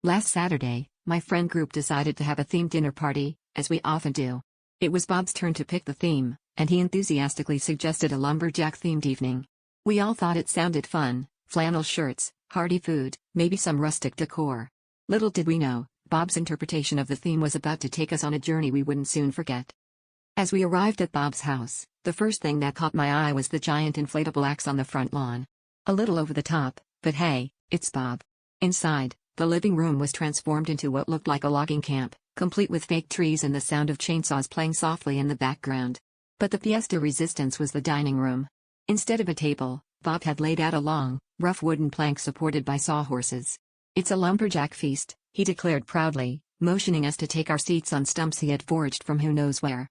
Last Saturday, my friend group decided to have a themed dinner party, as we often do. It was Bob's turn to pick the theme, and he enthusiastically suggested a lumberjack-themed evening. We all thought it sounded fun: flannel shirts, hearty food, maybe some rustic decor. Little did we know, Bob's interpretation of the theme was about to take us on a journey we wouldn't soon forget. As we arrived at Bob's house, the first thing that caught my eye was the giant inflatable axe on the front lawn. A little over the top, but hey, it's Bob. Inside, the living room was transformed into what looked like a logging camp, complete with fake trees and the sound of chainsaws playing softly in the background. But the pièce de résistance was the dining room. Instead of a table, Bob had laid out a long, rough wooden plank supported by sawhorses. "It's a lumberjack feast," he declared proudly, motioning us to take our seats on stumps he had foraged from who knows where.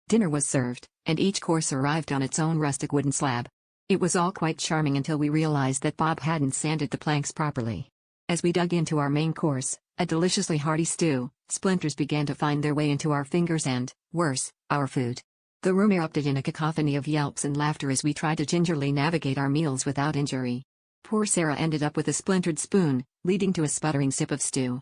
Dinner was served, and each course arrived on its own rustic wooden slab. It was all quite charming until we realized that Bob hadn't sanded the planks properly. As we dug into our main course, a deliciously hearty stew, splinters began to find their way into our fingers and, worse, our food. The room erupted in a cacophony of yelps and laughter as we tried to gingerly navigate our meals without injury. Poor Sarah ended up with a splintered spoon, leading to a sputtering sip of stew.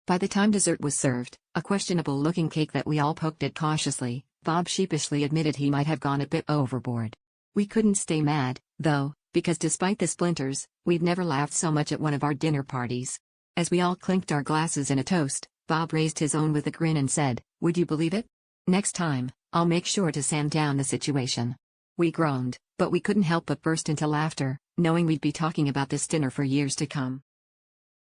By the time dessert was served, a questionable-looking cake that we all poked at cautiously, Bob sheepishly admitted he might have gone a bit overboard. We couldn't stay mad, though, because despite the splinters, we'd never laughed so much at one of our dinner parties. As we all clinked our glasses in a toast, Bob raised his own with a grin and said, "Would you believe it? Next time, I'll make sure to sand down the situation." We groaned, but we couldn't help but burst into laughter, knowing we'd be talking about this dinner for years to come.